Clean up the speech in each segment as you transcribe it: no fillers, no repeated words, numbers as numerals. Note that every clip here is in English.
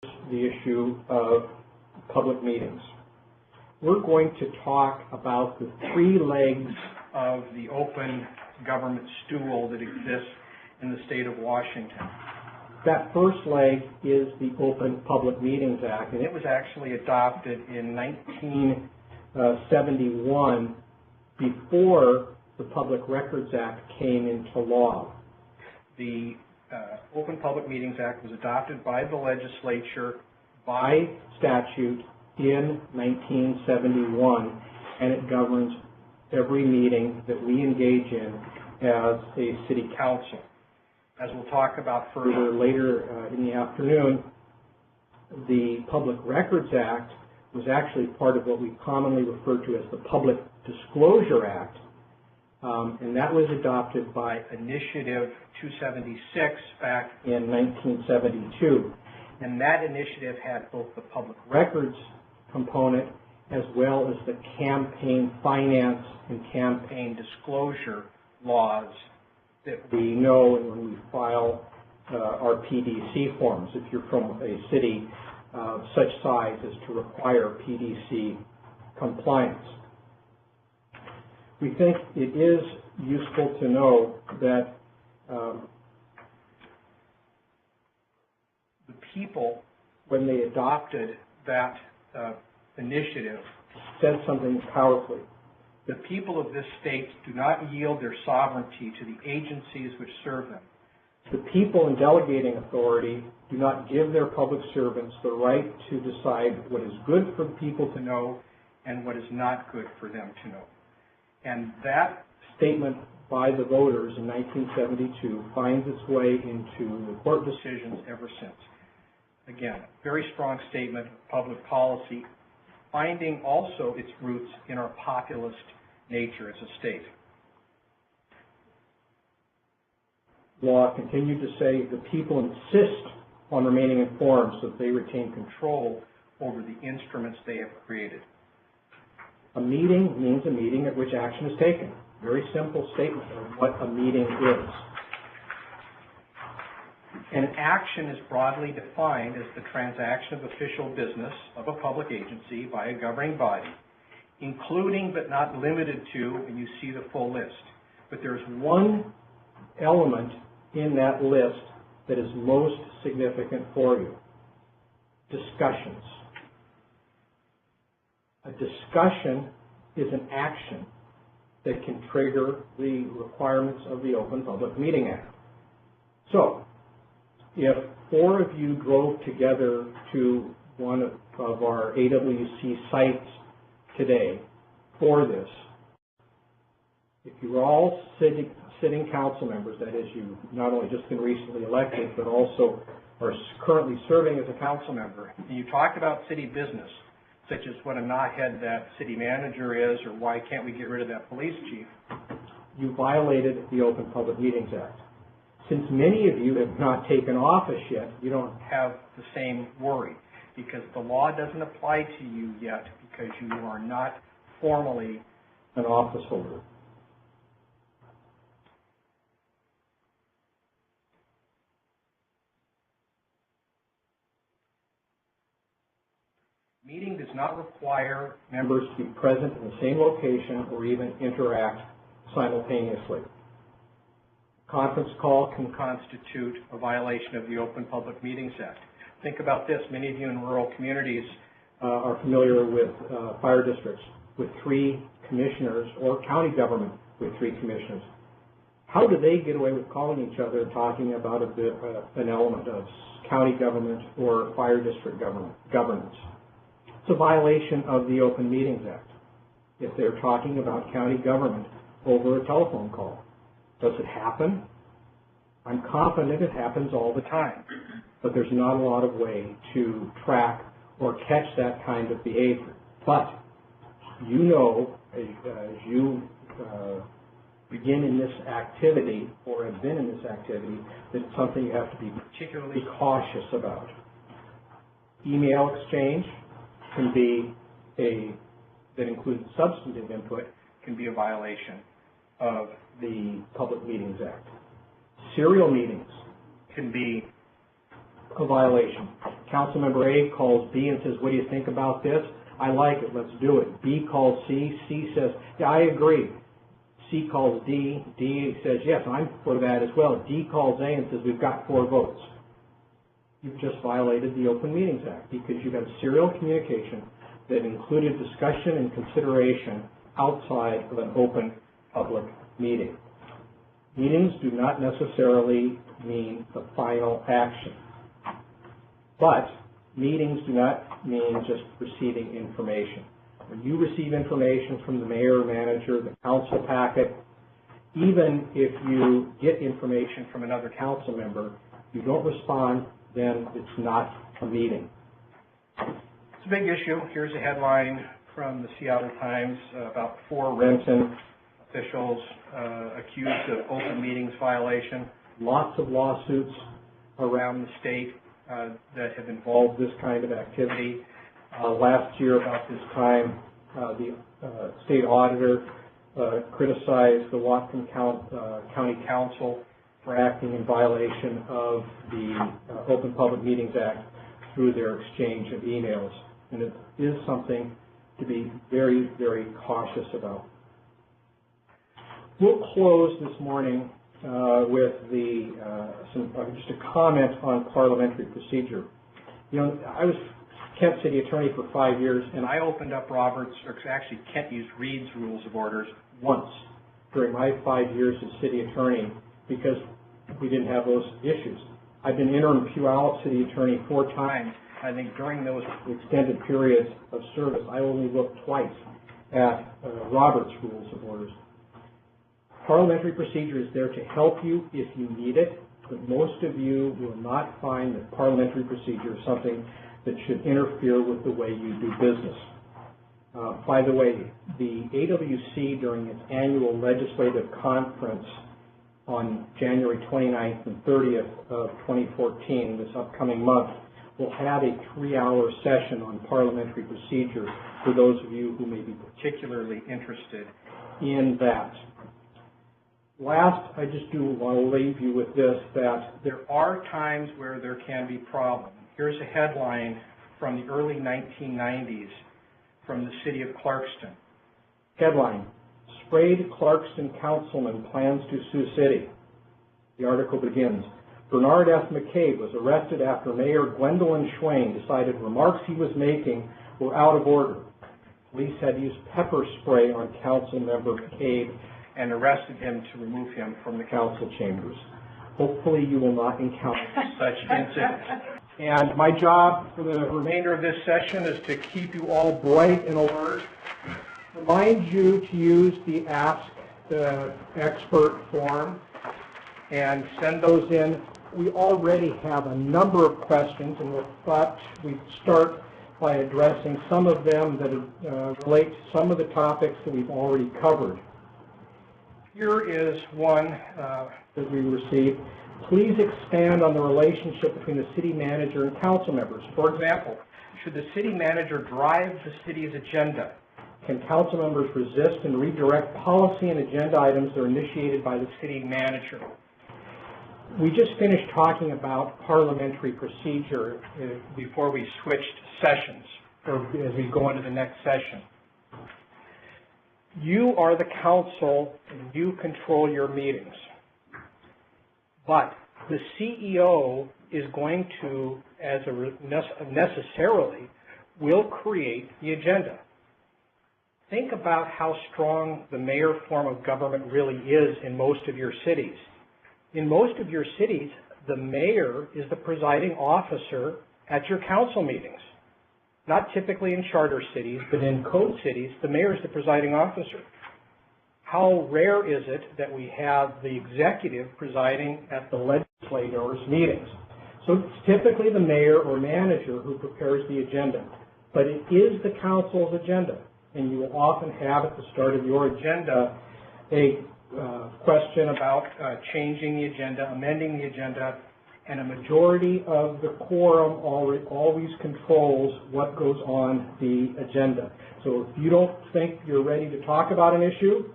the issue of public meetings. We're going to talk about the three legs of the open government stool that exists in the state of Washington. That first leg is the Open Public Meetings Act, and it was actually adopted in 1971 before the Public Records Act came into law. The Open Public Meetings Act was adopted by the legislature by statute in 1971, and it governs every meeting that we engage in as a city council. As we'll talk about further later in the afternoon, the Public Records Act was actually part of what we commonly refer to as the Public Disclosure Act, and that was adopted by Initiative 276 back in 1972. And that initiative had both the public records component as well as the campaign finance and campaign disclosure laws that we know when we file our PDC forms, if you're from a city of such size as to require PDC compliance. We think it is useful to know that the people, when they adopted that initiative, said something powerfully. The people of this state do not yield their sovereignty to the agencies which serve them. The people in delegating authority do not give their public servants the right to decide what is good for the people to know and what is not good for them to know. And that statement by the voters in 1972 finds its way into the court decisions ever since. Again, very strong statement of public policy, finding also its roots in our populist nature as a state. Law continued to say the people insist on remaining informed so that they retain control over the instruments they have created. A meeting means a meeting at which action is taken. Very simple statement of what a meeting is. An action is broadly defined as the transaction of official business of a public agency by a governing body, including but not limited to, and you see the full list. But there's one element in that list that is most significant for you: discussions. A discussion is an action that can trigger the requirements of the Open Public Meeting Act. So, if four of you drove together to one of our AWC sites today for this, if you were all sitting council members, that is, you've not only just been recently elected, but also are currently serving as a council member, and you talked about city business, such as what a knothead that city manager is, or why can't we get rid of that police chief, you violated the Open Public Meetings Act. Since many of you have not taken office yet, you don't have the same worry, because the law doesn't apply to you yet because you are not formally an office holder. Meeting does not require members to be present in the same location or even interact simultaneously. A conference call can constitute a violation of the Open Public Meetings Act. Think about this. Many of you in rural communities are familiar with fire districts with 3 commissioners, or county government with 3 commissioners. How do they get away with calling each other and talking about an element of county government or fire district governance? It's a violation of the Open Meetings Act if they're talking about county government over a telephone call. Does it happen? I'm confident it happens all the time, but there's not a lot of way to track or catch that kind of behavior. But you know, as you begin in this activity or have been in this activity, that it's something you have to be particularly cautious about. Email exchange can be that includes substantive input, can be a violation of the Public Meetings Act. Serial meetings can be a violation. Councilmember A calls B and says, what do you think about this? I like it, let's do it. B calls C, C says, yeah, I agree. C calls D, D says, yes, I'm for that as well. D calls A and says, we've got 4 votes. You've just violated the Open Meetings Act because you've got serial communication that included discussion and consideration outside of an open public meeting. Meetings do not necessarily mean the final action, but meetings do not mean just receiving information. When you receive information from the mayor or manager, the council packet, even if you get information from another council member, you don't respond, then it's not a meeting. It's a big issue. Here's a headline from the Seattle Times about 4 Renton officials accused of open meetings violation. Lots of lawsuits around the state that have involved this kind of activity. Last year about this time, the state auditor criticized the Whatcom County Council for acting in violation of the Open Public Meetings Act through their exchange of emails. And it is something to be very, very cautious about. We'll close this morning with just a comment on parliamentary procedure. You know, I was Kent City Attorney for 5 years, and I opened up actually Kent used Reed's Rules of Orders once during my 5 years as City Attorney because we didn't have those issues. I've been interim Puyallup City Attorney 4 times. I think during those extended periods of service, I only looked twice at Robert's Rules of Orders. Parliamentary procedure is there to help you if you need it, but most of you will not find that parliamentary procedure is something that should interfere with the way you do business. By the way, the AWC during its annual legislative conference on January 29th and 30th of 2014, this upcoming month, will have a 3-hour session on parliamentary procedure for those of you who may be particularly interested in that. Last, I just do want to leave you with this, that there are times where there can be problems. Here's a headline from the early 1990s from the city of Clarkston. Headline, Sprayed Clarkston Councilman Plans to Sioux City. The article begins, Bernard F. McCabe was arrested after Mayor Gwendolyn Schwain decided remarks he was making were out of order. Police had used pepper spray on council member McCabe and arrested him to remove him from the council chambers. Hopefully you will not encounter such incidents. And my job for the remainder of this session is to keep you all bright and alert, remind you to use the Ask the Expert form and send those in. We already have a number of questions, and we thought we'd start by addressing some of them that relate to some of the topics that we've already covered. Here is one that we received. Please expand on the relationship between the city manager and council members. For example, should the city manager drive the city's agenda? Can council members resist and redirect policy and agenda items that are initiated by the city manager? We just finished talking about parliamentary procedure before we switched sessions, or as we go into the next session. You are the council and you control your meetings. But the CEO is going to, necessarily, will create the agenda. Think about how strong the mayor form of government really is in most of your cities. In most of your cities, the mayor is the presiding officer at your council meetings. Not typically in charter cities, but in code cities, the mayor is the presiding officer. How rare is it that we have the executive presiding at the legislators' meetings? So it's typically the mayor or manager who prepares the agenda, but it is the council's agenda, and you will often have at the start of your agenda a question about changing the agenda, amending the agenda, and a majority of the quorum always controls what goes on the agenda. So if you don't think you're ready to talk about an issue,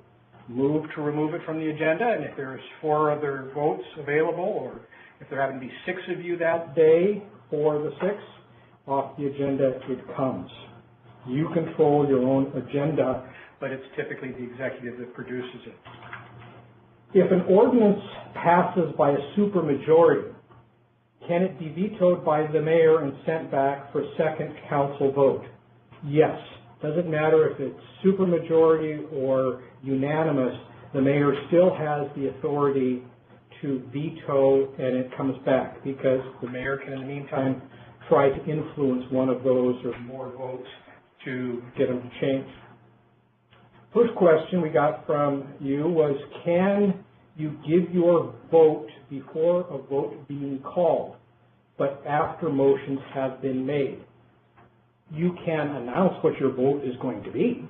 move to remove it from the agenda, and if there's 4 other votes available, or if there happen to be 6 of you that day, 4 of the 6, off the agenda, it comes. You control your own agenda, but it's typically the executive that produces it. If an ordinance passes by a supermajority, can it be vetoed by the mayor and sent back for a second council vote? Yes. Doesn't matter if it's supermajority or unanimous, the mayor still has the authority to veto and it comes back, because the mayor can in the meantime try to influence one of those or more votes to get them to change. First question we got from you was, can you give your vote before a vote being called, but after motions have been made? You can announce what your vote is going to be,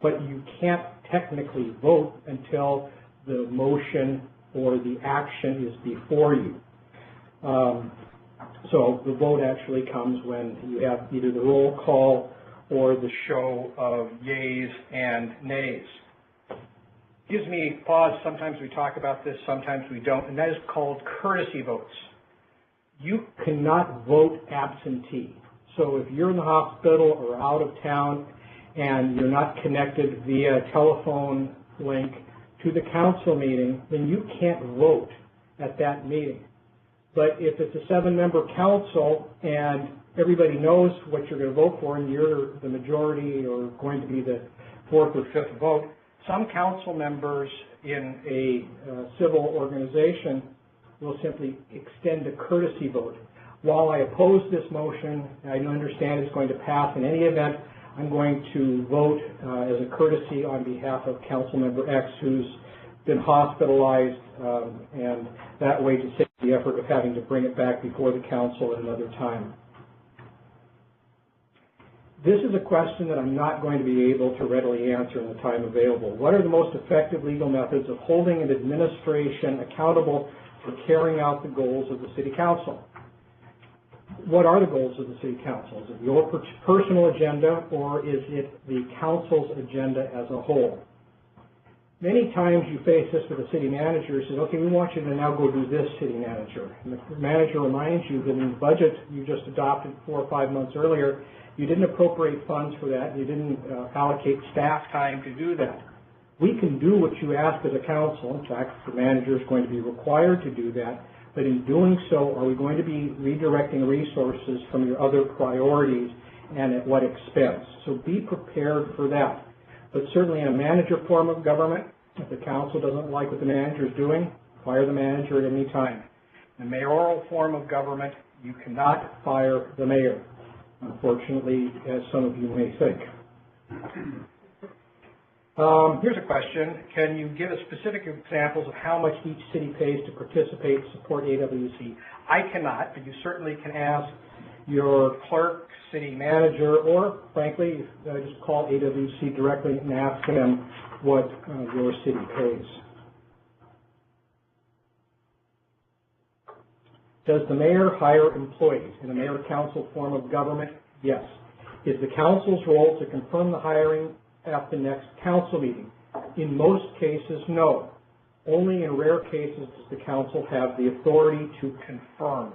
but you can't technically vote until the motion or the action is before you. So the vote actually comes when you have either the roll call or the show of yeas and nays. Gives me pause. Sometimes we talk about this, sometimes we don't, and that is called courtesy votes. You cannot vote absentee. So if you're in the hospital or out of town and you're not connected via telephone link to the council meeting, then you can't vote at that meeting. But if it's a 7-member council and everybody knows what you're going to vote for and you're the majority or going to be the 4th or 5th vote, some council members in a civil organization will simply extend a courtesy vote. While I oppose this motion, I understand it's going to pass in any event, I'm going to vote as a courtesy on behalf of Council Member X, who's been hospitalized, and that way to save the effort of having to bring it back before the council at another time. This is a question that I'm not going to be able to readily answer in the time available. What are the most effective legal methods of holding an administration accountable for carrying out the goals of the City Council? What are the goals of the City Council? Is it your personal agenda, or is it the council's agenda as a whole? Many times you face this with a city manager who says, okay, we want you to now go do this, city manager. And the manager reminds you that in the budget you just adopted 4 or 5 months earlier, you didn't appropriate funds for that, you didn't allocate staff time to do that. We can do what you ask as a council. In fact, the manager is going to be required to do that. But in doing so, are we going to be redirecting resources from your other priorities, and at what expense? So be prepared for that. But certainly in a manager form of government, if the council doesn't like what the manager is doing, fire the manager at any time. In a mayoral form of government, you cannot fire the mayor, unfortunately, as some of you may think. Here's a question. Can you give us specific examples of how much each city pays to participate, support AWC? I cannot, but you certainly can ask your clerk, city manager, or frankly, just call AWC directly and ask them what your city pays. Does the mayor hire employees in a mayor-council form of government? Yes. Is the council's role to confirm the hiring at the next council meeting? In most cases, no. Only in rare cases does the council have the authority to confirm.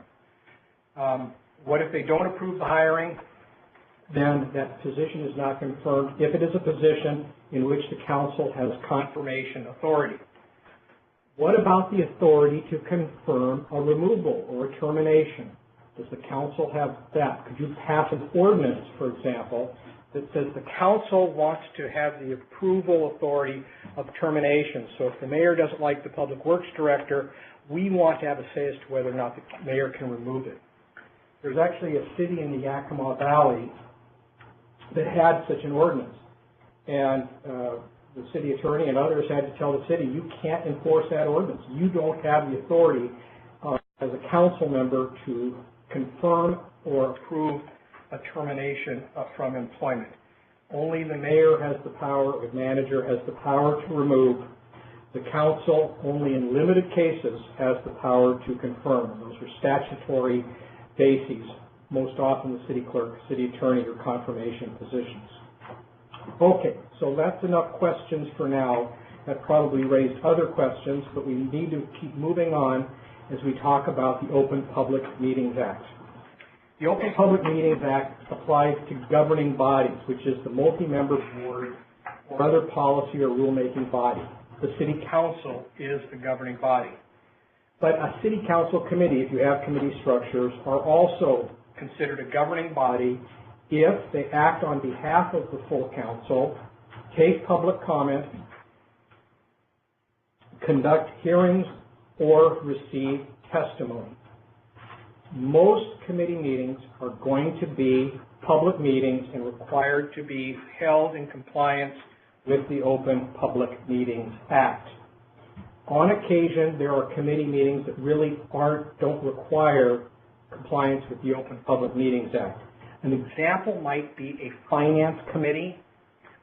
What if they don't approve the hiring? Then that position is not confirmed if it is a position in which the council has confirmation authority. What about the authority to confirm a removal or a termination? Does the council have that? Could you pass an ordinance, for example, that says the council wants to have the approval authority of termination? So if the mayor doesn't like the public works director, we want to have a say as to whether or not the mayor can remove it. There's actually a city in the Yakima Valley that had such an ordinance, and the city attorney and others had to tell the city, you can't enforce that ordinance. You don't have the authority as a council member to confirm or approve a termination from employment. Only the mayor has the power, or the manager has the power to remove. The council, only in limited cases, has the power to confirm. Those are statutory bases, most often the city clerk, city attorney, or confirmation positions. Okay, so that's enough questions for now. That probably raised other questions, but we need to keep moving on as we talk about the Open Public Meetings Act. The Open Public Meetings Act applies to governing bodies, which is the multi-member board or other policy or rulemaking body. The City Council is the governing body. But a City Council committee, if you have committee structures, are also considered a governing body if they act on behalf of the full council, take public comment, conduct hearings, or receive testimony. Most committee meetings are going to be public meetings and required to be held in compliance with the Open Public Meetings Act. On occasion, there are committee meetings that really don't require compliance with the Open Public Meetings Act. An example might be a finance committee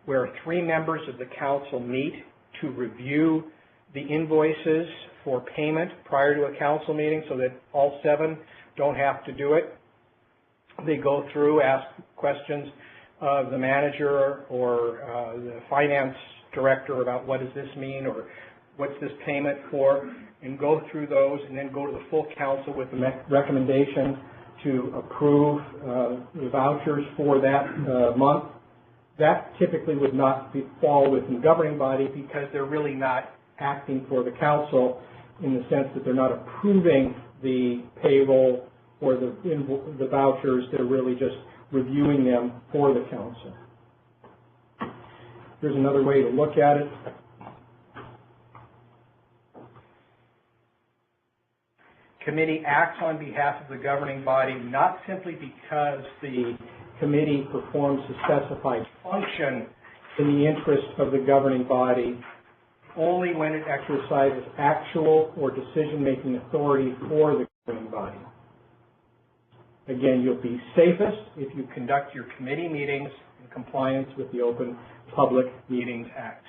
where 3 members of the council meet to review the invoices for payment prior to a council meeting so that all 7 don't have to do it. They go through, ask questions of the manager or the finance director about what does this mean or what's this payment for, and go through those and then go to the full council with the recommendation to approve the vouchers for that month. That typically would not fall within the governing body because they're really not acting for the council in the sense that they're not approving the payroll or the vouchers. They're really just reviewing them for the council. Here's another way to look at it. Committee acts on behalf of the governing body not simply because the committee performs a specified function in the interest of the governing body, only when it exercises actual or decision-making authority for the governing body. Again, you'll be safest if you conduct your committee meetings in compliance with the Open Public Meetings Act.